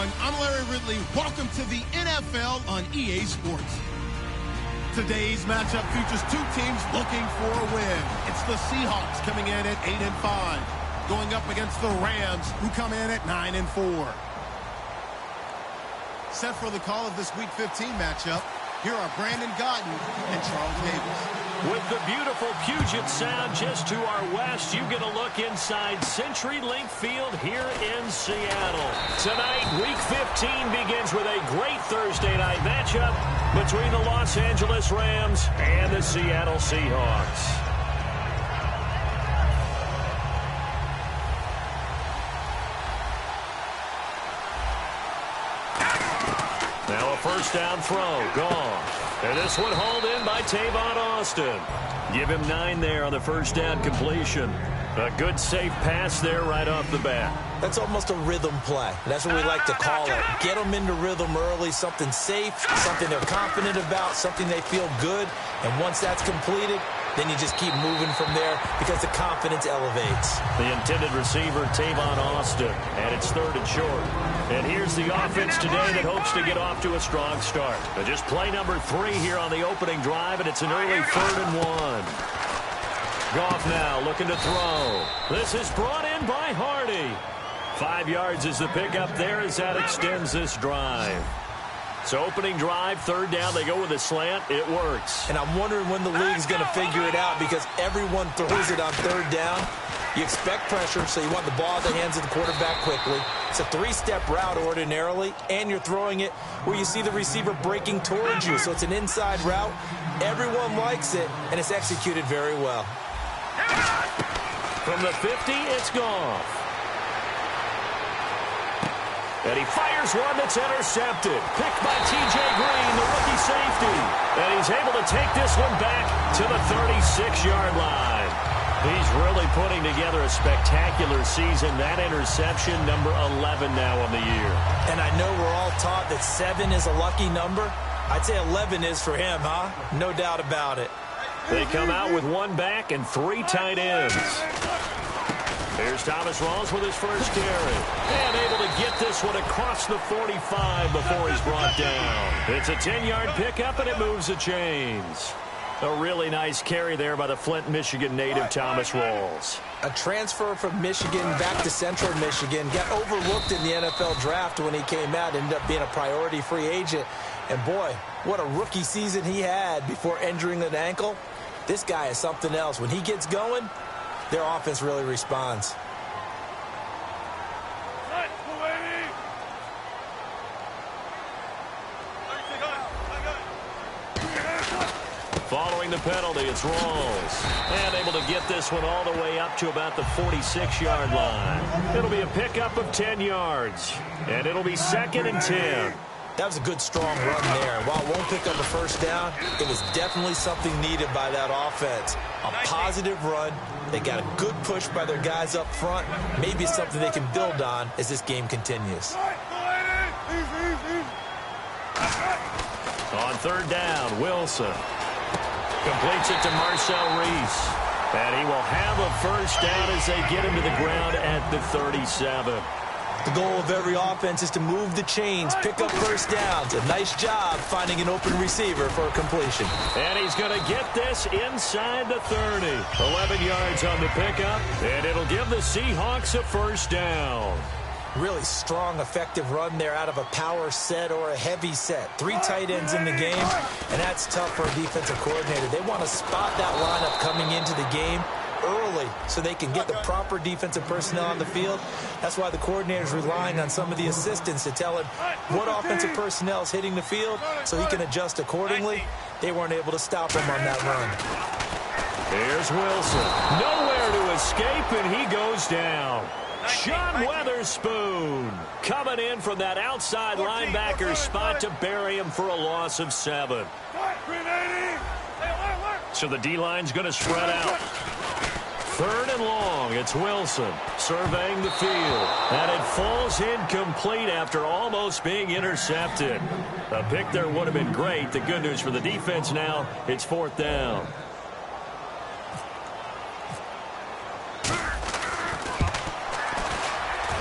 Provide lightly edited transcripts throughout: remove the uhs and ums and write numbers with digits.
everyone. I'm Larry Ridley. Welcome to the NFL on EA Sports. Today's matchup features two teams looking for a win. It's the Seahawks coming in at 8-5, going up against the Rams, who come in at 9-4. Set for the call of this Week 15 matchup, here are Brandon Gaudin and Charles Davis. With the beautiful Puget Sound just to our west, you get a look inside CenturyLink Field here in Seattle. Tonight, Week 15 begins with a great Thursday night matchup between the Los Angeles Rams and the Seattle Seahawks. Now a first down throw, gone. And this one hauled in by Tavon Austin. Give him 9 there on the first down completion. A good, safe pass there right off the bat. That's almost a rhythm play. That's what we like to call it. Get them into rhythm early, something safe, something they're confident about, something they feel good. And once that's completed, then you just keep moving from there because the confidence elevates. The intended receiver, Tavon Austin, and it's 3rd and short. And here's the offense today that hopes to get off to a strong start. Just play number 3 here on the opening drive, and it's an early 3rd and 1. Goff now looking to throw. This is brought in by Hardy. 5 yards is the pickup there as that extends this drive. So opening drive, 3rd down, they go with a slant. It works. And I'm wondering when the league's going to figure it out because everyone throws it on 3rd down. You expect pressure, so you want the ball in the hands of the quarterback quickly. It's a 3-step route ordinarily, and you're throwing it where you see the receiver breaking towards you. So it's an inside route. Everyone likes it, and it's executed very well. From the 50, it's Goff. And he fires one that's intercepted. Picked by T.J. Green, the rookie safety. And he's able to take this one back to the 36-yard line. He's really putting together a spectacular season. That interception, number 11 now on the year. And I know we're all taught that 7 is a lucky number. I'd say 11 is for him, huh? No doubt about it. They come out with 1 back and 3 tight ends. Here's Thomas Rawls with his first carry. And able to get this one across the 45 before he's brought down. It's a 10-yard pickup, and it moves the chains. A really nice carry there by the Flint, Michigan native Thomas Rawls. A transfer from Michigan back to Central Michigan. Got overlooked in the NFL draft when he came out. Ended up being a priority free agent. And boy, what a rookie season he had before injuring an ankle. This guy is something else. When he gets going, their offense really responds. Following the penalty, it's Rawls. And able to get this one all the way up to about the 46-yard line. It'll be a pickup of 10 yards. And it'll be 2nd and 10. That was a good, strong run there. While it won't pick up a first down, it was definitely something needed by that offense. A positive run. They got a good push by their guys up front. Maybe it's something they can build on as this game continues. On 3rd down, Wilson completes it to Marcel Reese. And he will have a first down as they get him to the ground at the 37. The goal of every offense is to move the chains, pick up first downs. A nice job finding an open receiver for a completion. And he's going to get this inside the 30. 11 yards on the pickup, and it'll give the Seahawks a first down. Really strong, effective run there out of a power set or a heavy set. 3 tight ends in the game, and that's tough for a defensive coordinator. They want to spot that lineup coming into the game early so they can get the proper defensive personnel on the field. That's why the coordinator is relying on some of the assistants to tell him what offensive personnel is hitting the field so he can adjust accordingly. They weren't able to stop him on that run. Here's Wilson. Nowhere to escape, and he goes down. Sean Weatherspoon coming in from that outside linebacker spot to bury him for a loss of 7. So the D-line's going to spread out. 3rd and long, it's Wilson surveying the field. And it falls incomplete after almost being intercepted. A pick there would have been great. The good news for the defense now, it's 4th down.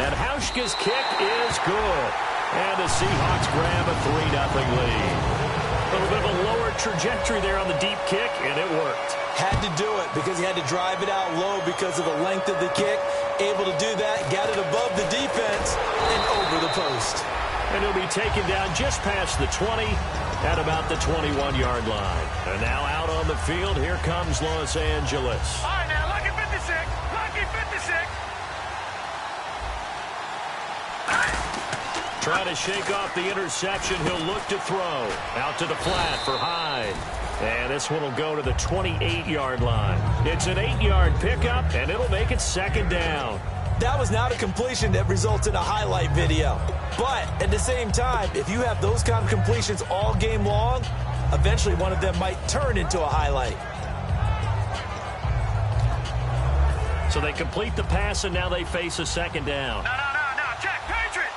And Hauschka's kick is good. And the Seahawks grab a 3-0 lead. A little bit of a lower trajectory there on the deep kick, and it worked. Had to do it because he had to drive it out low because of the length of the kick. Able to do that, got it above the defense, and over the post. And he'll be taken down just past the 20 at about the 21-yard line. And now out on the field, here comes Los Angeles. All right, now, lucky 56. Lucky 56. Trying to shake off the interception. He'll look to throw. Out to the flat for Hyde. And this one will go to the 28-yard line. It's an 8-yard pickup, and it'll make it 2nd down. That was not a completion that results in a highlight video. But at the same time, if you have those kind of completions all game long, eventually one of them might turn into a highlight. So they complete the pass, and now they face a 2nd down. No. Check. Patriot.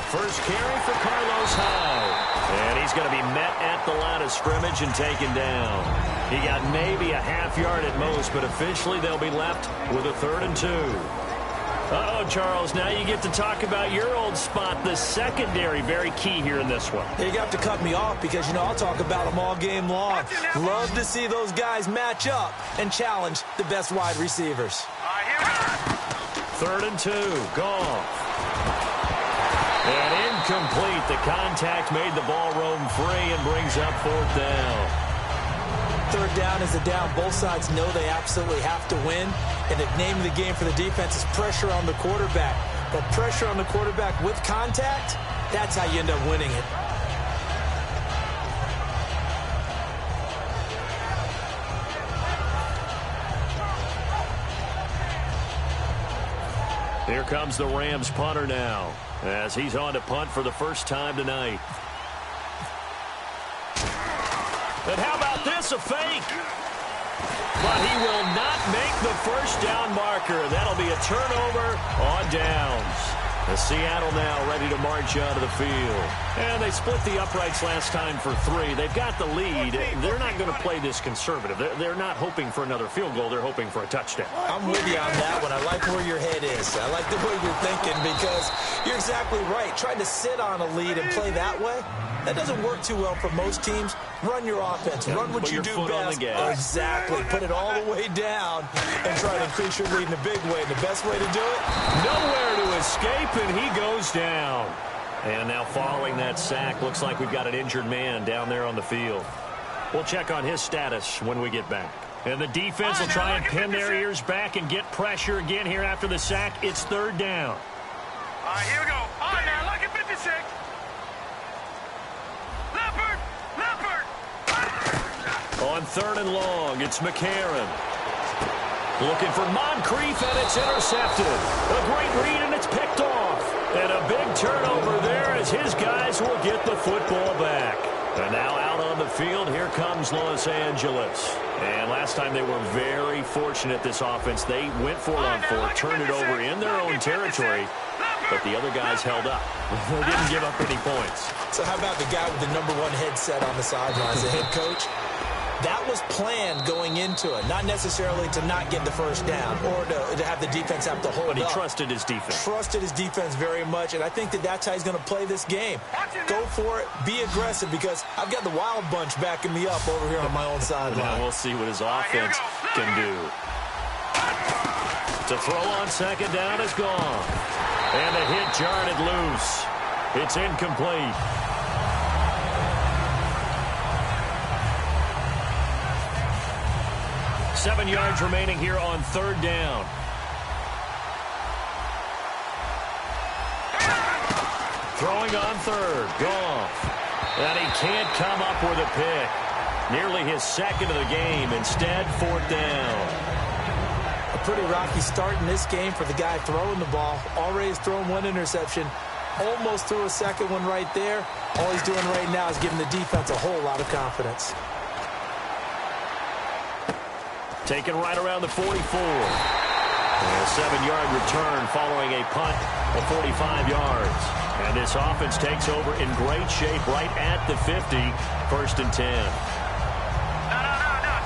First carry for Carlos Hyde. And he's going to be met at the line of scrimmage and taken down. He got maybe a half-yard at most, but officially they'll be left with a 3rd and 2. Uh-oh, Charles, now you get to talk about your old spot, the secondary, very key here in this one. You have to cut me off because, I'll talk about them all game long. Love to see those guys match up and challenge the best wide receivers. All right, here we go. 3rd and 2, Goff. And incomplete. The contact made the ball roam free and brings up 4th down. 3rd down is a down. Both sides know they absolutely have to win. And the name of the game for the defense is pressure on the quarterback. But pressure on the quarterback with contact, that's how you end up winning it. Here comes the Rams punter now, as he's on to punt for the first time tonight. And how about this, a fake? But he will not make the first down marker. That'll be a turnover on downs. The Seattle now ready to march onto the field. And they split the uprights last time for 3. They've got the lead. They're not going to play this conservative. They're not hoping for another field goal. They're hoping for a touchdown. I'm with you on that one. I like where your head is. I like the way you're thinking because you're exactly right. Trying to sit on a lead and play that way, that doesn't work too well for most teams. Run your offense. Run what you do best. Exactly. Put it all the way down and try to increase your lead in a big way. And the best way to do it? Nowhere to escape, and he goes down. And now following that sack, looks like we've got an injured man down there on the field. We'll check on his status when we get back. And the defense will try and pin their ears back and get pressure again here after the sack. It's 3rd down. All right, here we go. All right, now, lucky 56. On 3rd and long, it's McCarron. Looking for Moncrief, and it's intercepted. A great read, and it's picked off. And a big turnover there as his guys will get the football back. And now out on the field, here comes Los Angeles. And last time they were very fortunate, this offense. They went for it on 4, turned it over in their own territory, but the other guys held up. They didn't give up any points. So how about the guy with the #1 headset on the sidelines, the head coach? That was planned going into it, not necessarily to not get the first down or to have the defense have to hold up. But he trusted his defense. Trusted his defense very much, and I think that's how he's going to play this game. Go for it, be aggressive, because I've got the wild bunch backing me up over here on my own sideline. Now we'll see what his offense can do. To throw on 2nd down is gone. And the hit jarred it loose. It's incomplete. Seven yards remaining here on 3rd down. Throwing on 3rd. Goff. And he can't come up with a pick. Nearly his 2nd of the game. Instead, 4th down. A pretty rocky start in this game for the guy throwing the ball. Already has thrown 1 interception. Almost threw a 2nd one right there. All he's doing right now is giving the defense a whole lot of confidence. Taken right around the 44. And a 7-yard return following a punt of 45 yards. And this offense takes over in great shape right at the 50. 1st and 10. No.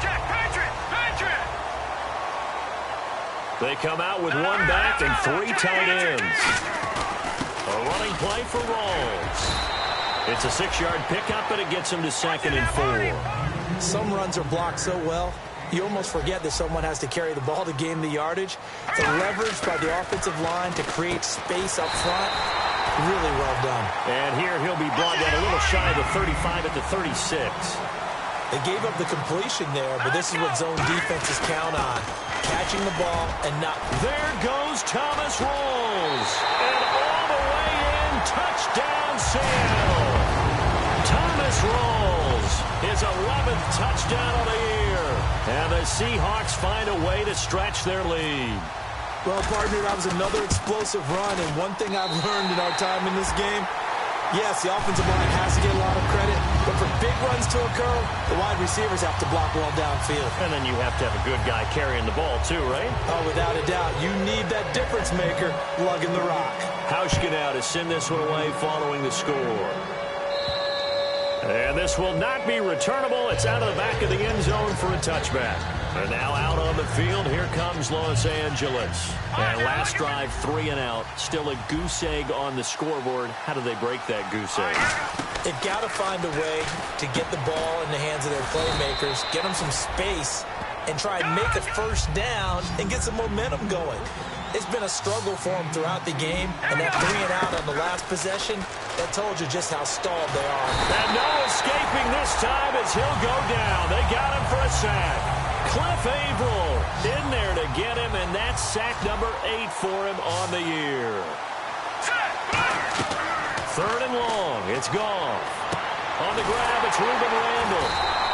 Jack, Patriot. They come out with one back and 3 tight ends. A running play for Rawls. It's a 6-yard pickup, and it gets him to 2nd and 4. Some runs are blocked so well, you almost forget that someone has to carry the ball to gain the yardage. The leverage by the offensive line to create space up front, really well done. And here he'll be brought down a little shy of the 35 at the 36. They gave up the completion there, but this is what zone defenses count on. Catching the ball and not... There goes Thomas Rawls. And all the way in, touchdown Seattle. Thomas Rawls, his 11th touchdown of the year. And the Seahawks find a way to stretch their lead. Well, partner, that was another explosive run, and one thing I've learned in our time in this game, yes, the offensive line has to get a lot of credit, but for big runs to occur, the wide receivers have to block well downfield. And then you have to have a good guy carrying the ball too, right? Oh, without a doubt. You need that difference maker lugging the rock. Hauschka now to send this one away following the score. And this will not be returnable. It's out of the back of the end zone for a touchback. And now out on the field, here comes Los Angeles. And last drive, 3 and out. Still a goose egg on the scoreboard. How do they break that goose egg? They've got to find a way to get the ball in the hands of their playmakers, get them some space, and try and make a first down and get some momentum going. It's been a struggle for them throughout the game, and that 3 and out on the last possession, that told you just how stalled they are. And no escaping this time as he'll go down. They got him for a sack. Cliff Averill in there to get him, and that's sack number 8 for him on the year. 3rd and long. It's Goff. On the grab, it's Ruben Randall.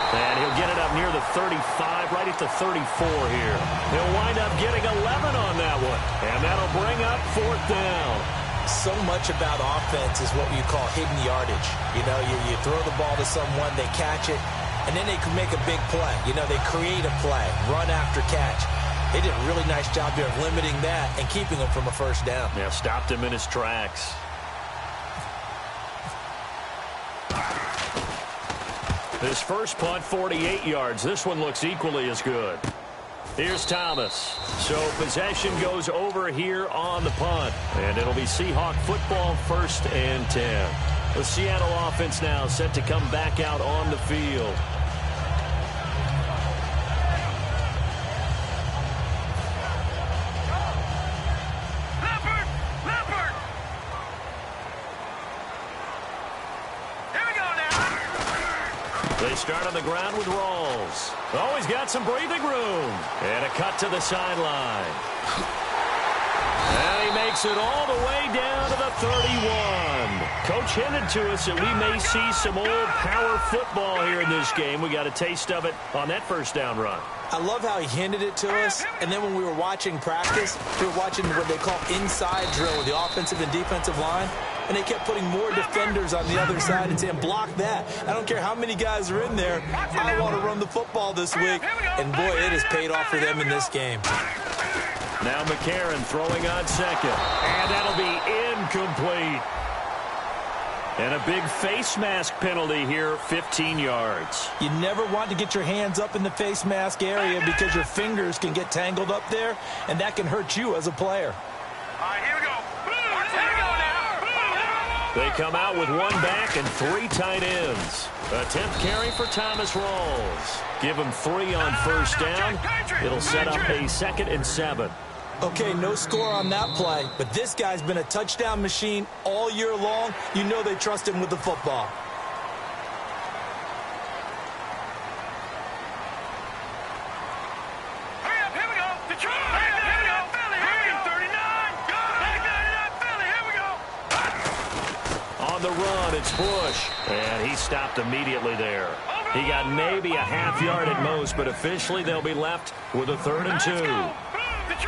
And he'll get it up near the 35, right at the 34 here. He'll wind up getting 11 on that one. And that'll bring up 4th down. So much about offense is what you call hidden yardage. You know, you throw the ball to someone, they catch it, and then they can make a big play. You know, they create a play, run after catch. They did a really nice job there of limiting that and keeping him from a first down. Yeah, stopped him in his tracks. His first punt, 48 yards. This one looks equally as good. Here's Thomas. So possession goes over here on the punt. And it'll be Seahawk football, 1st and 10. The Seattle offense now set to come back out on the field. They start on the ground with Rawls. Oh, he's got some breathing room. And a cut to the sideline. And he makes it all the way down to the 31. Coach hinted to us that we may see some old power football here in this game. We got a taste of it on that first down run. I love how he hinted it to us, and then when we were watching practice, we were watching what they call inside drill with the offensive and defensive line, and they kept putting more defenders on the other side and saying, block that. I don't care how many guys are in there. I want to run the football this week, and boy, it has paid off for them in this game. Now McCarron throwing on 2nd, and that'll be incomplete. And a big face mask penalty here, 15 yards. You never want to get your hands up in the face mask area because your fingers can get tangled up there, and that can hurt you as a player. All right, here we go. They come out with one back and 3 tight ends. A 10th carry for Thomas Rawls. Give him 3 on first down. It'll set up a 2nd and 7. Okay, no score on that play, but this guy's been a touchdown machine all year long. You know they trust him with the football. Hurry up, here we go. Detroit. Hurry up, here we go. Philly, here we go. 39. Go. 39, Philly, here we go. On the run, it's Bush. And he stopped immediately there. He got maybe a half yard at most, but officially they'll be left with a 3rd and 2.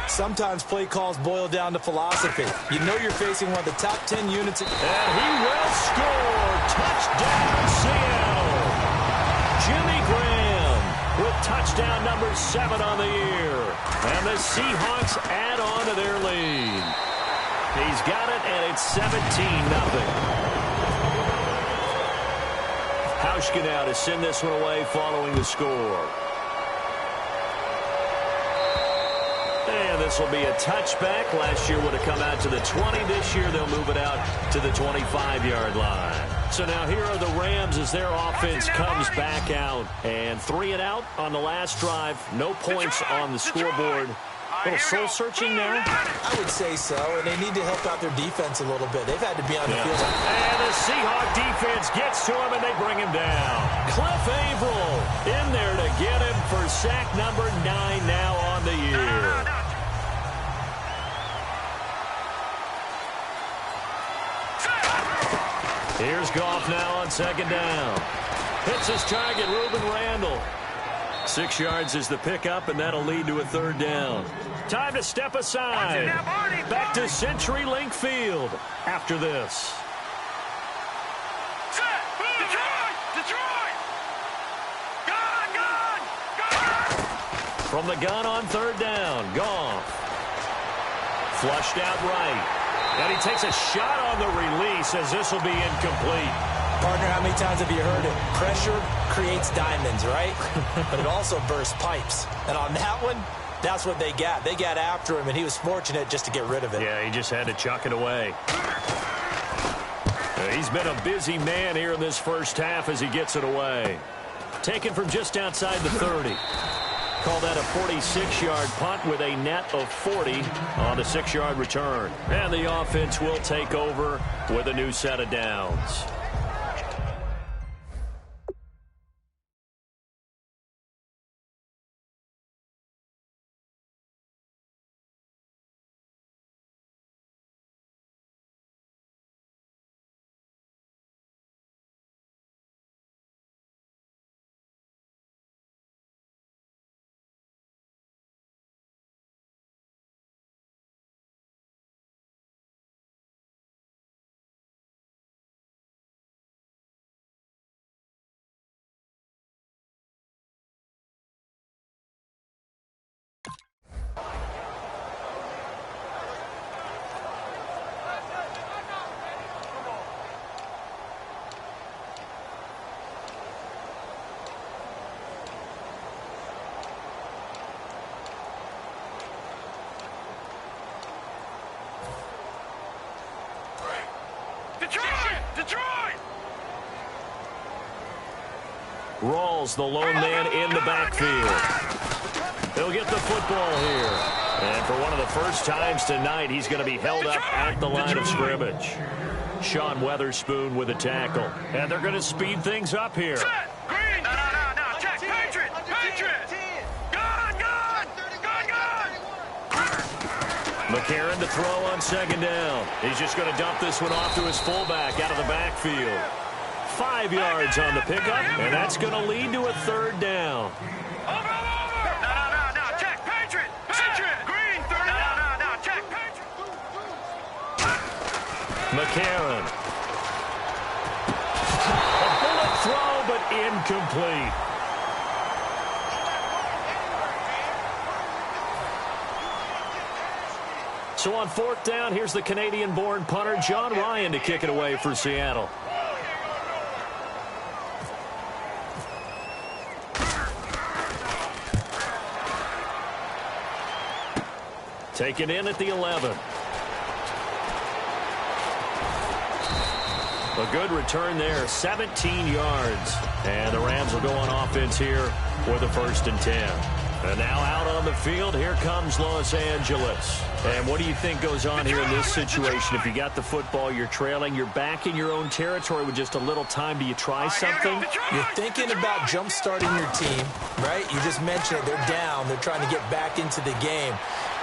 Sometimes play calls boil down to philosophy. You know you're facing one of the top 10 units. And he will score. Touchdown, Seattle. Jimmy Graham with touchdown number 7 on the year. And the Seahawks add on to their lead. He's got it, and it's 17-0. Hauschka now to send this one away following the score. And the this will be a touchback. Last year would have come out to the 20. This year they'll move it out to the 25-yard line. So now here are the Rams as their offense comes back out. And 3 and out on the last drive. No points on the scoreboard. A little soul-searching now? I would say so, and they need to help out their defense a little bit. They've had to be on the field. And the Seahawk defense gets to him, and they bring him down. Cliff Averill in there to get him for sack number 9 now on the year. Here's Goff now on 2nd down. Hits his target, Reuben Randall. 6 yards is the pickup, and that'll lead to a 3rd down. Time to step aside. Back to CenturyLink Field after this. Detroit! Gun! From the gun on 3rd down, Goff. Flushed out right. And he takes a shot on the release as this will be incomplete. Partner, how many times have you heard it? Pressure creates diamonds, right? But it also bursts pipes. And on that one, that's what they got. They got after him, and he was fortunate just to get rid of it. Yeah, he just had to chuck it away. He's been a busy man here in this first half as he gets it away. Taken from just outside the 30. Call that a 46-yard punt with a net of 40 on the 6-yard return. And the offense will take over with a new set of downs. Detroit! Rawls, the lone man in the backfield. He'll get the football here. And for one of the first times tonight, he's going to be held up at the line of scrimmage. Sean Weatherspoon with a tackle. And they're going to speed things up here. Green! No. Check! Patriot! Gun! McCarron to throw on 2nd down. He's just going to dump this one off to his fullback out of the backfield. 5 yards on the pickup, and that's going to lead to a 3rd down. Over! No. Check! Patriot! Green! 30! No. Check! Patriot! McCarron. A bullet throw, but incomplete. So on 4th down, here's the Canadian-born punter, John Ryan, to kick it away for Seattle. Taken in at the 11. A good return there, 17 yards. And the Rams will go on offense here with a 1st and 10. And now out on the field, here comes Los Angeles. And what do you think goes on here in this situation? If you got the football, you're trailing, you're back in your own territory with just a little time. Do you try something? You're thinking about jump-starting your team, right? You just mentioned it. They're down. They're trying to get back into the game.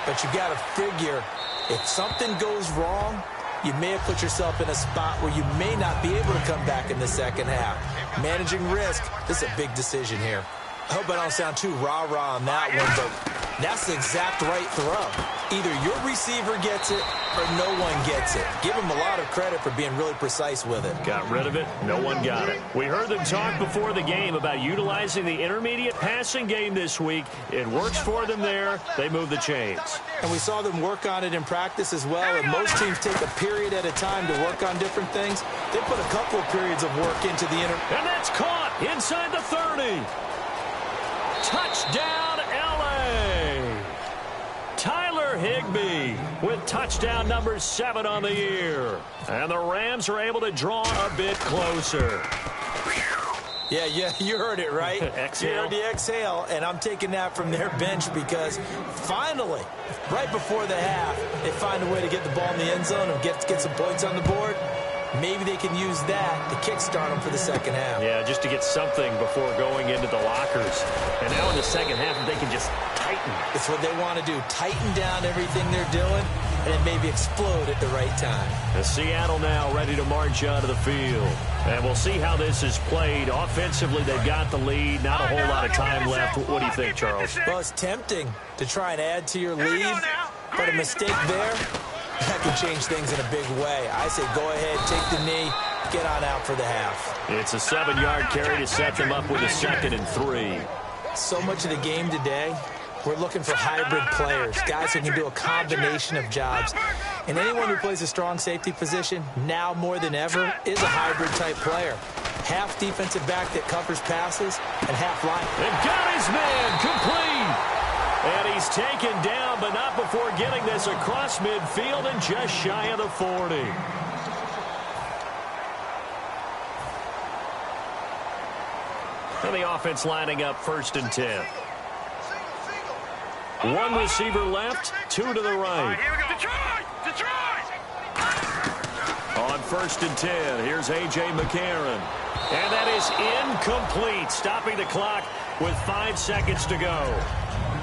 But you got to figure, if something goes wrong, you may have put yourself in a spot where you may not be able to come back in the second half. Managing risk, this is a big decision here. I hope I don't sound too rah-rah on that one, but that's the exact right throw. Either your receiver gets it or no one gets it. Give him a lot of credit for being really precise with it. Got rid of it. No one got it. We heard them talk before the game about utilizing the intermediate passing game this week. It works for them there. They move the chains. And we saw them work on it in practice as well. And most teams take a period at a time to work on different things. They put a couple of periods of work into the And that's caught inside the 30. Touchdown, L.A. Tyler Higbee with touchdown number 7 on the year. And the Rams are able to draw a bit closer. Yeah, you heard it, right? Exhale. You heard the exhale, and I'm taking that from their bench because finally, right before the half, they find a way to get the ball in the end zone and get some points on the board. Maybe they can use that to kickstart them for the second half. Yeah, just to get something before going into the lockers. And now in the second half, they can just tighten. That's what they want to do. Tighten down everything they're doing and then maybe explode at the right time. And Seattle now ready to march onto the field. And we'll see how this is played. Offensively, they've got the lead. Not a whole lot of time left. What do you think, Charles? Well, it's tempting to try and add to your lead, but a mistake there, that can change things in a big way. I say go ahead, take the knee, get on out for the half. It's a 7-yard carry to set them up with a 2nd and 3. So much of the game today, we're looking for hybrid players, guys who can do a combination of jobs. And anyone who plays a strong safety position, now more than ever, is a hybrid-type player. Half defensive back that covers passes, and half line. They've got his man complete. And he's taken down, but not before getting this across midfield and just shy of the 40. And the offense lining up 1st and 10. One receiver left, 2 to the right. Here we go. Detroit! On 1st and 10, here's A.J. McCarron. And that is incomplete, stopping the clock with 5 seconds to go.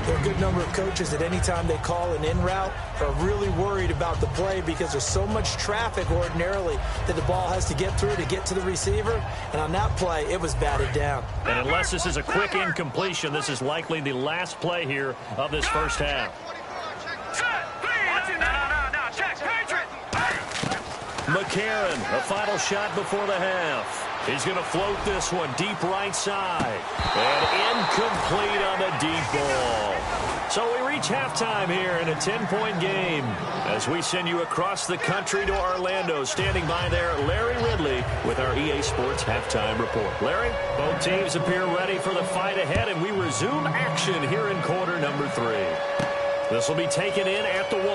There are a good number of coaches that any time they call an in route are really worried about the play because there's so much traffic ordinarily that the ball has to get through to get to the receiver. And on that play, it was batted down. And unless this is a quick incompletion, this is likely the last play here of this first half. McCarron, a final shot before the half. He's going to float this one deep right side. And incomplete on the deep ball. So we reach halftime here in a 10-point game as we send you across the country to Orlando. Standing by there, Larry Ridley with our EA Sports Halftime Report. Larry, both teams appear ready for the fight ahead, and we resume action here in quarter number 3. This will be taken in at the 1.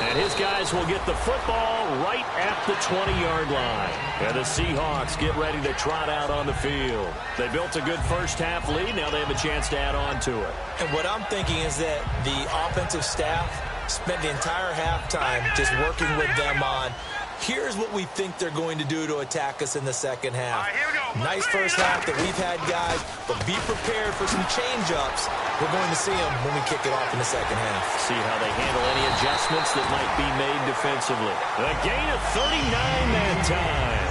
And his guys will get the football right at the 20-yard line. And the Seahawks get ready to trot out on the field. They built a good first-half lead. Now they have a chance to add on to it. And what I'm thinking is that the offensive staff spent the entire halftime just working with them on, here's what we think they're going to do to attack us in the second half. Nice first half that we've had, guys, but be prepared for some change-ups. We're going to see them when we kick it off in the second half. See how they handle any adjustments that might be made defensively. A gain of 39 that time.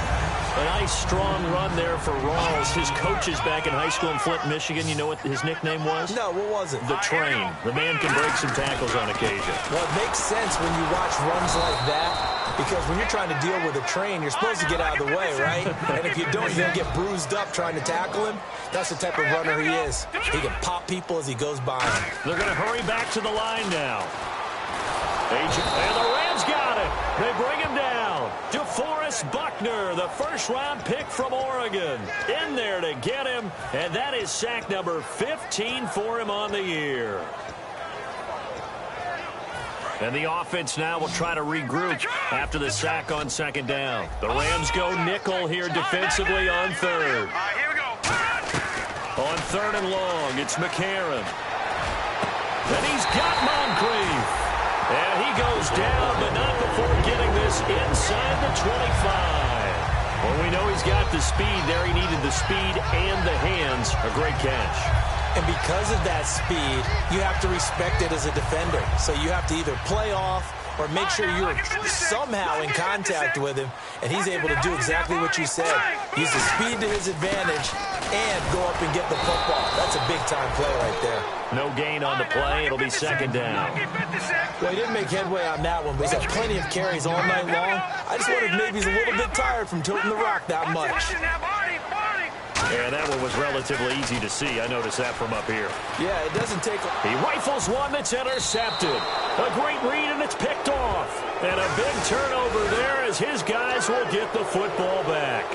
A nice, strong run there for Rawls. His coaches back in high school in Flint, Michigan, you know what his nickname was? No, what was it? The Train. The man can break some tackles on occasion. Well, it makes sense when you watch runs like that. Because when you're trying to deal with a train, you're supposed to get out of the way, right? And if you don't, you're going to get bruised up trying to tackle him. That's the type of runner he is. He can pop people as he goes by him. They're going to hurry back to the line now. And the Rams got it. They bring him down. DeForest Buckner, the first-round pick from Oregon, in there to get him. And that is sack number 15 for him on the year. And the offense now will try to regroup after the sack on 2nd down. The Rams go nickel here defensively on 3rd. Here we go. On 3rd and long, it's McCarron. And he's got Moncrief. And he goes down, but not before getting this inside the 25. Well, we know he's got the speed there. He needed the speed and the hands. A great catch. And because of that speed, you have to respect it as a defender. So you have to either play off or make sure you're somehow in contact with him, and he's able to do exactly what you said. Use the speed to his advantage and go up and get the football. That's a big-time play right there. No gain on the play. It'll be 2nd down. Well, he didn't make headway on that one, but he's had plenty of carries all night long. I just wondered if maybe he's a little bit tired from toting the rock that much. Yeah, that one was relatively easy to see. I noticed that from up here. Yeah, it doesn't take... He rifles one that's intercepted. A great read, and it's picked off. And a big turnover there as his guys will get the football back.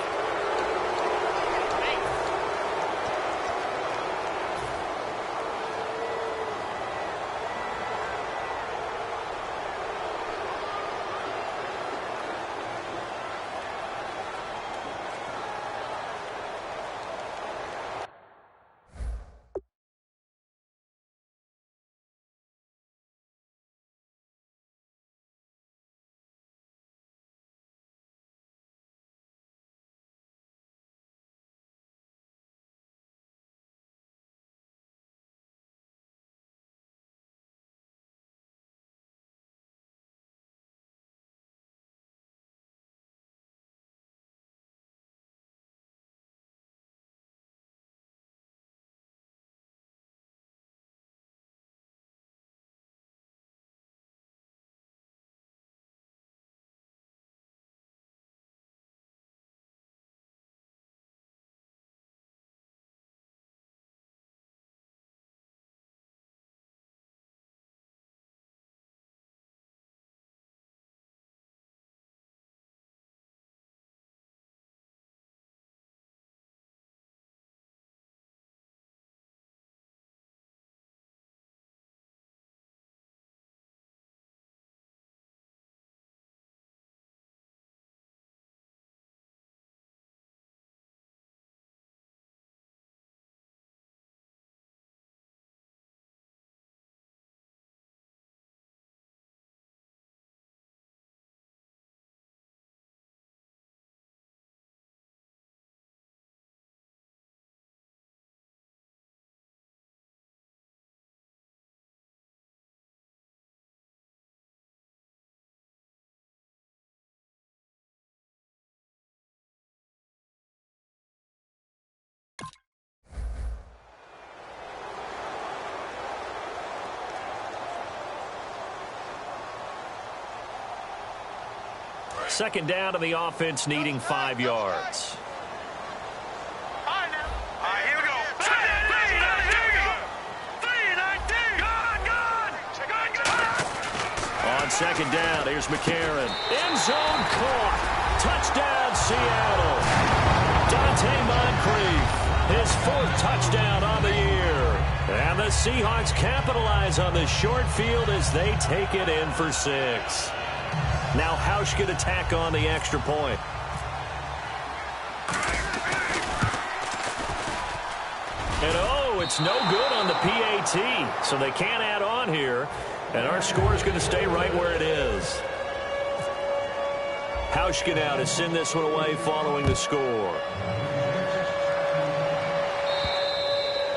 Second down, and the offense needing 5 yards. All right, here we go. 3-19. On second down, here's McCarron. End zone caught. Touchdown, Seattle. Moncrief, his 4th touchdown on the year. And the Seahawks capitalize on the short field as they take it in for 6. Now Hausch could attack on the extra point. And it's no good on the PAT, so they can't add on here. And our score is going to stay right where it is. Hausch out to send this one away following the score.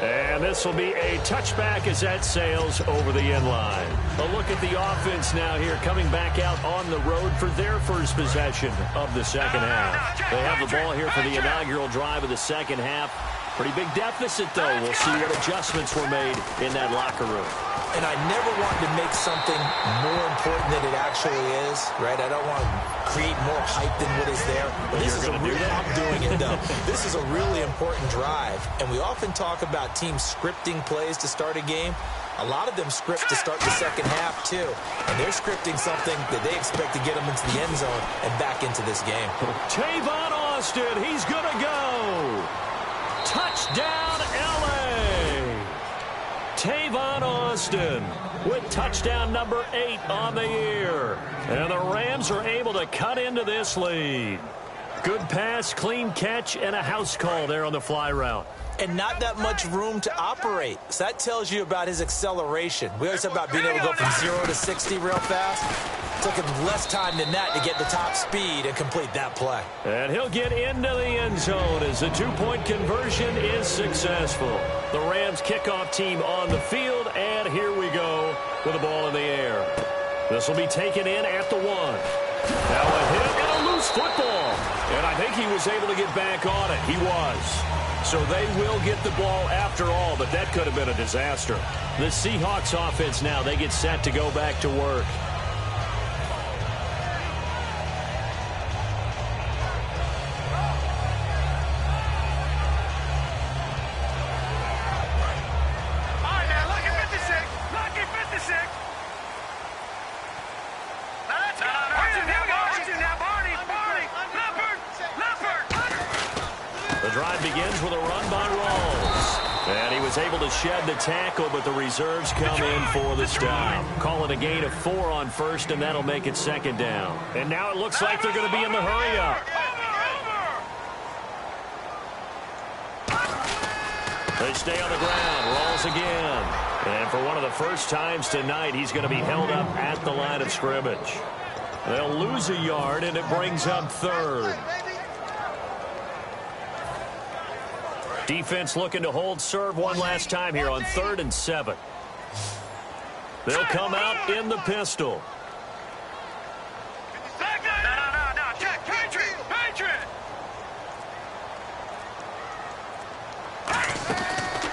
And this will be a touchback as that sails over the end line. A look at the offense now here, coming back out on the road for their first possession of the second half. They have the ball here for the inaugural drive of the second half. Pretty big deficit, though. We'll see what adjustments were made in that locker room. And I never want to make something more important than it actually is, right? I don't want to create more hype than what is there. But this is I'm doing it, though. This is a really important drive. And we often talk about teams scripting plays to start a game. A lot of them script to start the second half, too. And they're scripting something that they expect to get them into the end zone and back into this game. Tavon Austin, he's going to go. Touchdown, L.A. Tavon Austin with touchdown number 8 on the year. And the Rams are able to cut into this lead. Good pass, clean catch, and a house call there on the fly route. And not that much room to operate. So that tells you about his acceleration. We always talk about being able to go from 0 to 60 real fast. It took him less time than that to get the top speed and complete that play. And he'll get into the end zone as the 2-point conversion is successful. The Rams kickoff team on the field, and here we go with the ball in the air. This will be taken in at the 1. Now a hit and a loose football. And I think he was able to get back on it. He was. So they will get the ball after all, but that could have been a disaster. The Seahawks offense now, they get set to go back to work. Able to shed the tackle, but the reserves come in for the stop. Call it a gain of 4 on first, and that'll make it second down. And now it looks like they're going to be in the hurry-up. They stay on the ground. Rolls again. And for one of the first times tonight, he's going to be held up at the line of scrimmage. They'll lose a yard, and it brings up 3rd. Defense looking to hold serve one last time here on 3rd and 7. They'll come out in the pistol. No. Check. Patriot.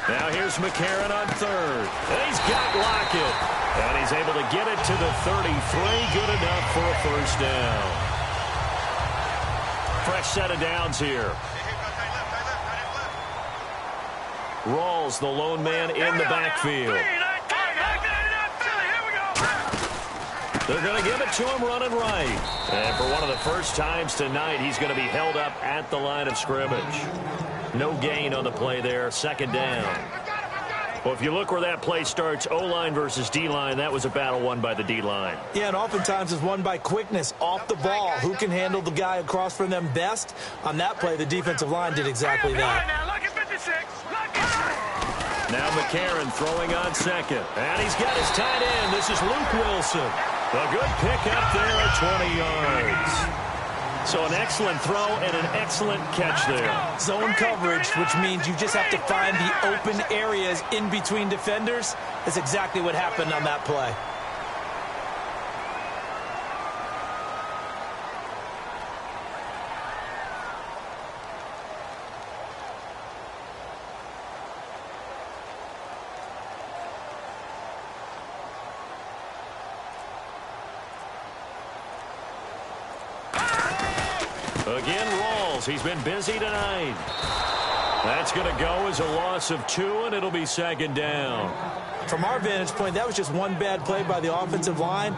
Now here's McCarron on 3rd. And he's got Lockett. And he's able to get it to the 33. Good enough for a first down. Fresh set of downs here. Rawls, the lone man in the backfield. They're going to give it to him running right. And for one of the first times tonight, he's going to be held up at the line of scrimmage. No gain on the play there, second down. Well, if you look where that play starts, O-line versus D-line, that was a battle won by the D-line. Yeah, and oftentimes it's won by quickness off the ball. Who can handle the guy across from them best? On that play, the defensive line did exactly that. Now McCarron throwing on second. And he's got his tight end. This is Luke Wilson. A good pickup there at 20 yards. So an excellent throw and an excellent catch there. Zone coverage, which means you just have to find the open areas in between defenders. That's exactly what happened on that play. Again, Rawls. He's been busy tonight. That's going to go as a loss of 2, and it'll be second down. From our vantage point, that was just one bad play by the offensive line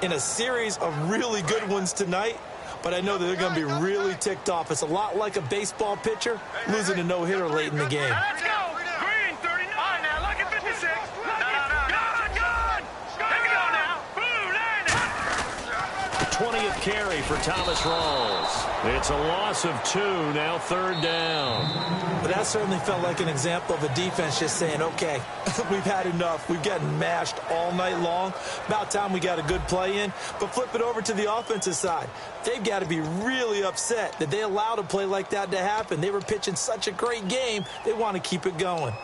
in a series of really good ones tonight. But I know that they're going to be really ticked off. It's a lot like a baseball pitcher losing a no-hitter late in the game. Let's go. Green, 39. All right, now, look at 56. Good. Take it on now. Boom, 20th carry for Thomas Rawls. It's a loss of 2, now third down. But that certainly felt like an example of a defense just saying, okay, we've had enough. We've gotten mashed all night long. About time we got a good play in. But flip it over to the offensive side. They've got to be really upset that they allowed a play like that to happen. They were pitching such a great game, they want to keep it going.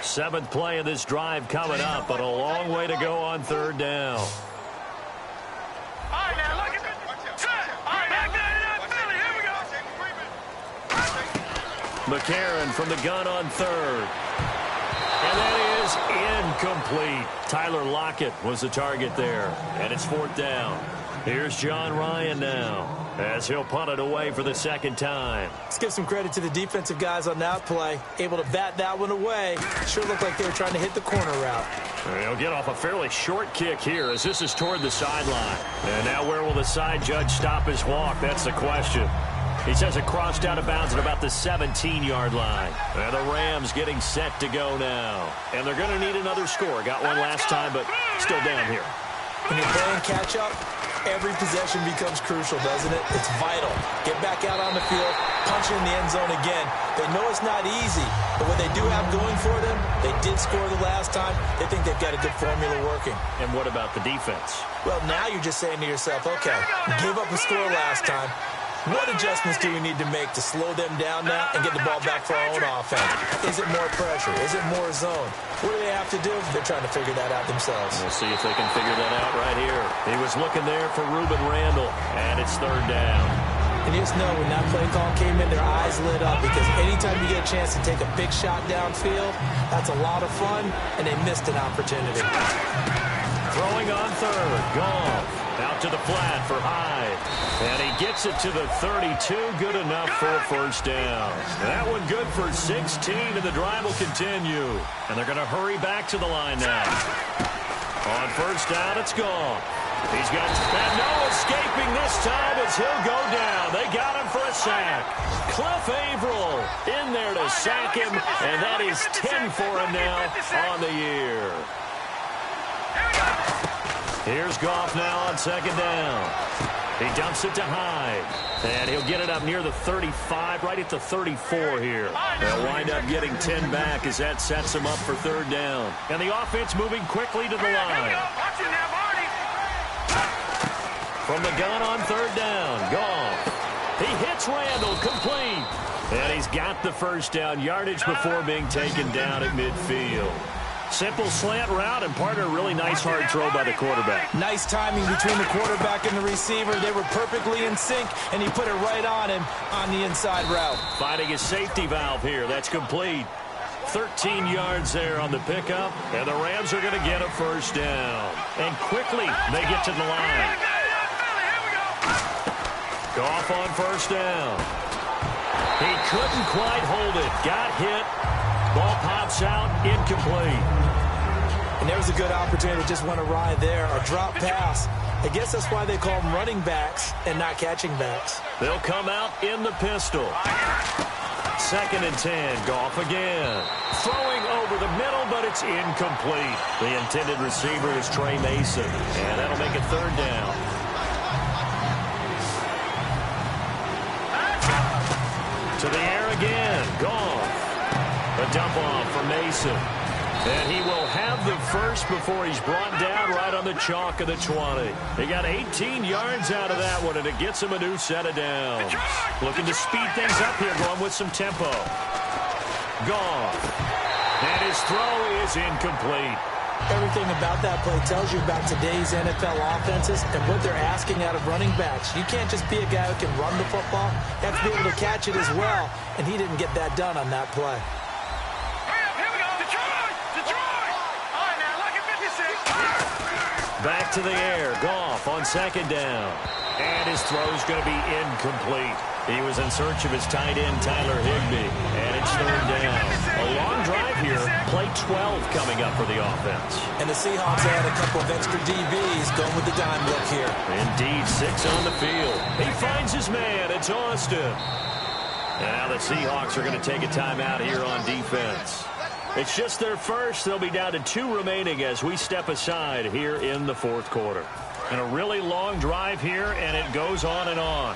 Seventh play of this drive coming up, but a long way to go on third down. All right, now, look at this. All right, back 99 Philly. Here we go. McCarron from the gun on third. And that is incomplete. Tyler Lockett was the target there, and it's fourth down. Here's John Ryan now as he'll punt it away for the second time. Let's give some credit to the defensive guys on that play. Able to bat that one away. Sure looked like they were trying to hit the corner route. He'll get off a fairly short kick here as this is toward the sideline. And now where will the side judge stop his walk? That's the question. He says it crossed out of bounds at about the 17-yard line. And the Rams getting set to go now. And they're going to need another score. Got one last time, but still down here. When you're playing catch-up, every possession becomes crucial, doesn't it? It's vital. Get back out on the field, punch it in the end zone again. They know it's not easy, but what they do have going for them, they did score the last time. They think they've got a good formula working. And what about the defense? Well, now you're just saying to yourself, okay, give up a score last time. What adjustments do we need to make to slow them down now and get the ball back for our own offense? Is it more pressure? Is it more zone? What do they have to do? They're trying to figure that out themselves. We'll see if they can figure that out right here. He was looking there for Ruben Randall, and it's third down. And you just know when that play call came in, their eyes lit up because anytime you get a chance to take a big shot downfield, that's a lot of fun, and they missed an opportunity. Throwing on third, Goff. Out to the flat for Hyde. And he gets it to the 32. Good enough for a first down. That one good for 16, and the drive will continue. And they're going to hurry back to the line now. On first down, it's Goff. He's got no escaping this time as he'll go down. They got him for a sack. Cliff Averill in there to sack him, and that is 10 for him now on the year. Here's Goff now on second down. He dumps it to Hyde. And he'll get it up near the 35, right at the 34 here. They'll wind up getting 10 back as that sets them up for third down. And the offense moving quickly to the line. From the gun on third down, Goff. He hits Randall, complete. And he's got the first down, yardage before being taken down at midfield. Simple slant route, and part of a really nice hard throw by the quarterback. Nice timing between the quarterback and the receiver. They were perfectly in sync, and he put it right on him on the inside route. Finding a safety valve here. That's complete. 13 yards there on the pickup, and the Rams are going to get a first down. And quickly, they get to the line. Goff on first down. He couldn't quite hold it. Got hit. Ball pops out, incomplete. And there was a good opportunity, just went awry there. A drop pass. I guess that's why they call them running backs and not catching backs. They'll come out in the pistol. Second and 10, Goff again. Throwing over the middle, but it's incomplete. The intended receiver is Trey Mason, and that'll make it third down. To the air again, Goff. A dump off for Mason. And he will have the first before he's brought down right on the chalk of the 20. He got 18 yards out of that one, and it gets him a new set of downs. Looking to speed things up here, going with some tempo. Goff. And his throw is incomplete. Everything about that play tells you about today's NFL offenses and what they're asking out of running backs. You can't just be a guy who can run the football. You have to be able to catch it as well, and he didn't get that done on that play. Back to the air. Goff on second down. And his throw's going to be incomplete. He was in search of his tight end, Tyler Higbee. And it's third down. A long drive here. Play 12 coming up for the offense. And the Seahawks add a couple of extra DBs going with the dime look here. Indeed, 6 on the field. He finds his man. It's Austin. And now the Seahawks are going to take a timeout here on defense. It's just their first. They'll be down to 2 remaining as we step aside here in the fourth quarter. And a really long drive here, and it goes on and on.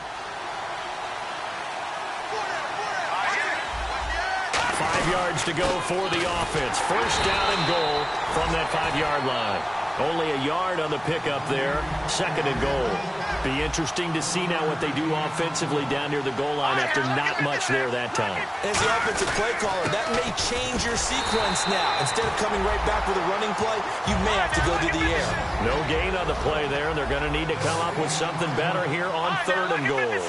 5 yards to go for the offense. First down and goal from that 5-yard line. Only a yard on the pickup there. Second and goal. Be interesting to see now what they do offensively down near the goal line after not much there that time. As the offensive play caller, that may change your sequence now. Instead of coming right back with a running play, you may have to go to the air. No gain on the play there. They're going to need to come up with something better here on third and goal.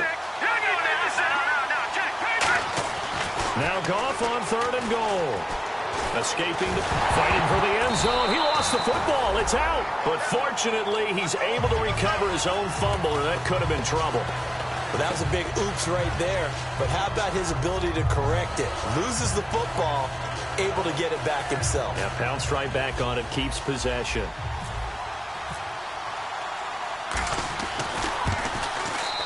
Now Goff on third and goal. Escaping, fighting for the end zone. He lost the football. It's out. But fortunately, he's able to recover his own fumble, or that could have been trouble. But that was a big oops right there. But how about his ability to correct it? Loses the football, able to get it back himself. Yeah, pounced right back on it, keeps possession.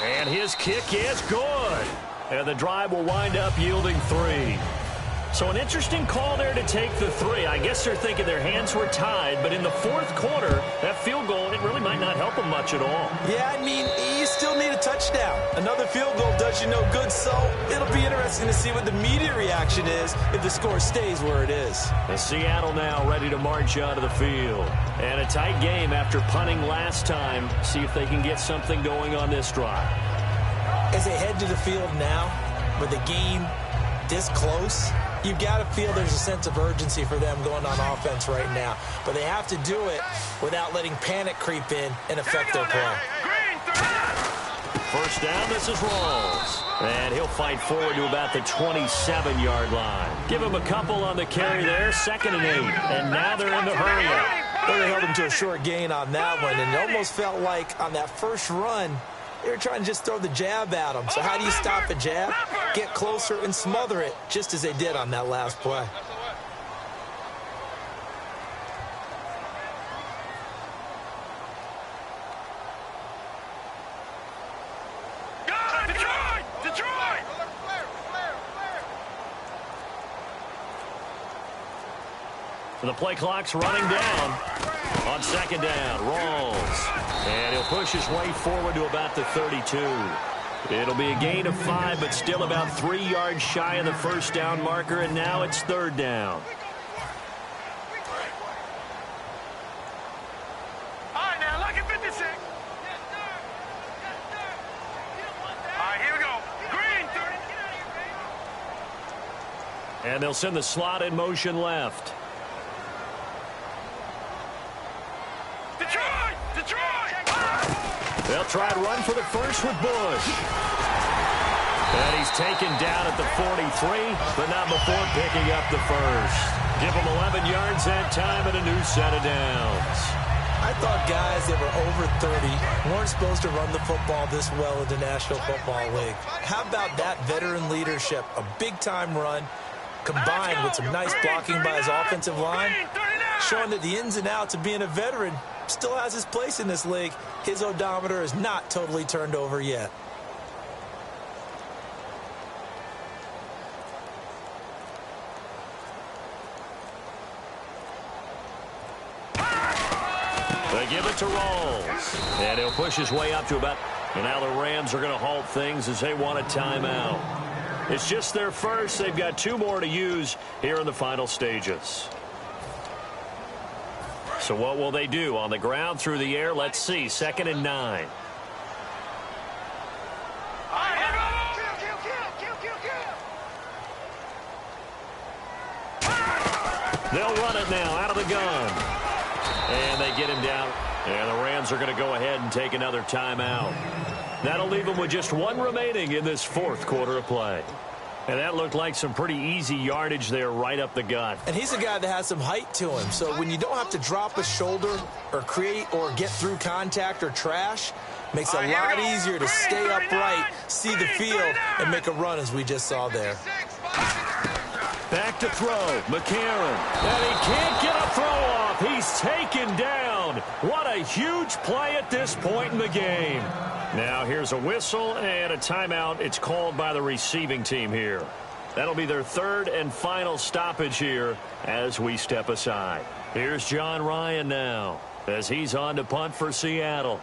And his kick is good. And the drive will wind up yielding 3. So an interesting call there to take the 3. I guess they're thinking their hands were tied, but in the fourth quarter, that field goal, it really might not help them much at all. Yeah, I mean, you still need a touchdown. Another field goal does you no good, so it'll be interesting to see what the media reaction is if the score stays where it is. And Seattle now ready to march onto the field. And a tight game after punting last time. See if they can get something going on this drive. As they head to the field now, with the game this close, you've got to feel there's a sense of urgency for them going on offense right now. But they have to do it without letting panic creep in and affect their play. First down, this is Rawls. And he'll fight forward to about the 27-yard line. Give him a couple on the carry there, 2nd and 8. And now they're in the hurry-up. Well, they held him to a short gain on that one, and it almost felt like on that first run, they were trying to just throw the jab at him. So how do you stop a jab? Get closer and smother it, just as they did on that last play. Detroit! So the play clock's running down. On second down, Rawls. And he'll push his way forward to about the 32. It'll be a gain of 5, but still about 3 yards shy of the first down marker, and now it's third down. All right, now, look at 56. All right, here we go. Green, 30. And they'll send the slot in motion left. They'll try to run for the first with Bush. And he's taken down at the 43, but not before picking up the first. Give him 11 yards that time and a new set of downs. I thought guys that were over 30 weren't supposed to run the football this well in the National Football League. How about that veteran leadership? A big-time run combined with some nice blocking by his offensive line, showing that the ins and outs of being a veteran still has his place in this league. His odometer is not totally turned over yet. They give it to Rawls. And he'll push his way up to about... And now the Rams are going to halt things as they want a timeout. It's just their first. They've got 2 more to use here in the final stages. So what will they do? On the ground, through the air, let's see. 2nd and 9. They'll run it now out of the gun. And they get him down. And the Rams are going to go ahead and take another timeout. That'll leave them with just 1 remaining in this fourth quarter of play. And that looked like some pretty easy yardage there right up the gut. And he's a guy that has some height to him. So when you don't have to drop a shoulder or create or get through contact or trash, makes it a lot easier to stay upright, see the field, and make a run as we just saw there. Back to throw, McCarron. And he can't get a throw off. He's taken down. What a huge play at this point in the game. Now here's a whistle and a timeout. It's called by the receiving team here. That'll be their third and final stoppage here as we step aside. Here's John Ryan now as he's on to punt for Seattle.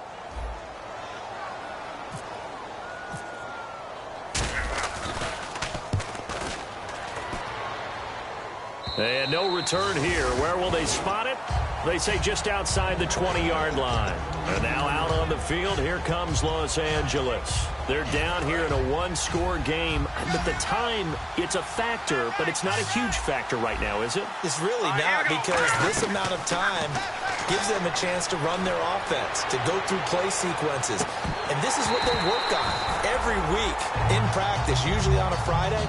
And no return here. Where will they spot it? They say just outside the 20-yard line. And now out on the field, here comes Los Angeles. They're down here in a one-score game. But the time, it's a factor, but it's not a huge factor right now, is it? It's really not, because this amount of time gives them a chance to run their offense, to go through play sequences. And this is what they work on every week in practice, usually on a Friday.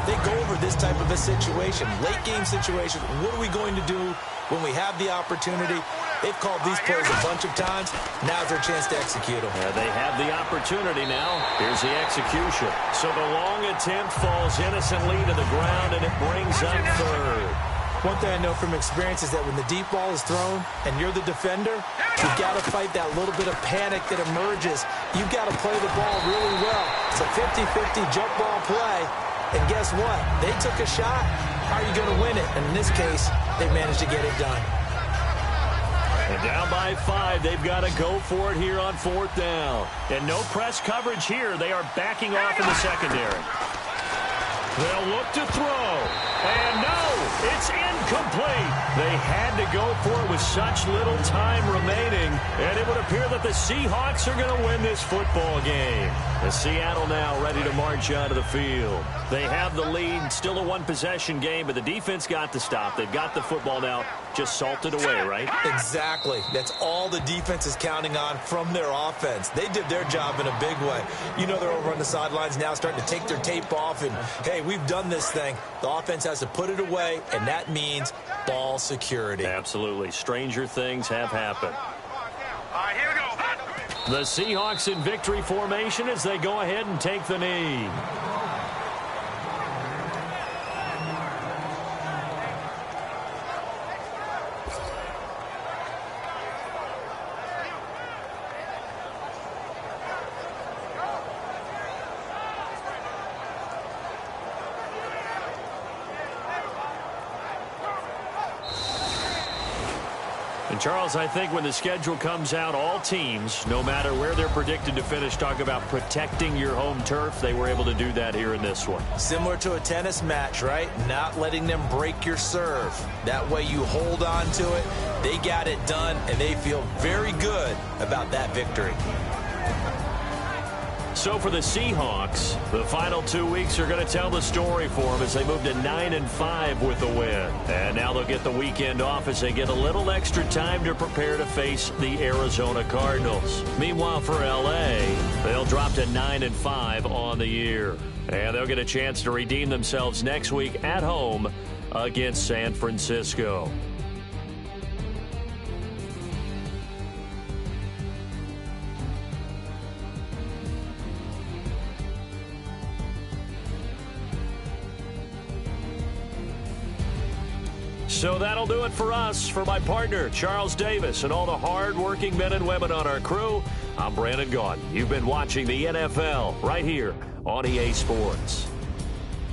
They go over this type of a situation, late game situation. What are we going to do when we have the opportunity? They've called these plays a bunch of times. Now's their chance to execute them. Yeah, they have the opportunity now. Here's the execution. So the long attempt falls innocently to the ground, and it brings up third. One thing I know from experience is that when the deep ball is thrown and you're the defender, you've got to fight that little bit of panic that emerges. You've got to play the ball really well. It's a 50-50 jump ball play. And guess what? They took a shot. How are you going to win it? And in this case, they managed to get it done. And down by 5, they've got to go for it here on 4th down. And no press coverage here. They are backing off in the secondary. They'll look to throw. And no, it's incomplete. They had to go for it with such little time remaining. And it would appear that the Seahawks are going to win this football game. The Seattle now ready to march onto the field. They have the lead, still a one-possession game, but the defense got to stop. They've got the football now, just salted away, right? Exactly. That's all the defense is counting on from their offense. They did their job in a big way. You know they're over on the sidelines now starting to take their tape off, and, hey, we've done this thing. The offense has to put it away, and that means ball security. Absolutely. Stranger things have happened. All right, here we go. The Seahawks in victory formation as they go ahead and take the knee. And Charles, I think when the schedule comes out, all teams, no matter where they're predicted to finish, talk about protecting your home turf. They were able to do that here in this one. Similar to a tennis match, right? Not letting them break your serve. That way you hold on to it. They got it done, and they feel very good about that victory. So for the Seahawks, the final 2 weeks are going to tell the story for them as they move to 9-5 with a win. And now they'll get the weekend off as they get a little extra time to prepare to face the Arizona Cardinals. Meanwhile, for L.A., they'll drop to 9-5 on the year. And they'll get a chance to redeem themselves next week at home against San Francisco. So that'll do it for us. For my partner, Charles Davis, and all the hard-working men and women on our crew, I'm Brandon Gaudin. You've been watching the NFL right here on EA Sports.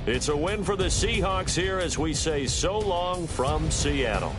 It's a win for the Seahawks here as we say so long from Seattle.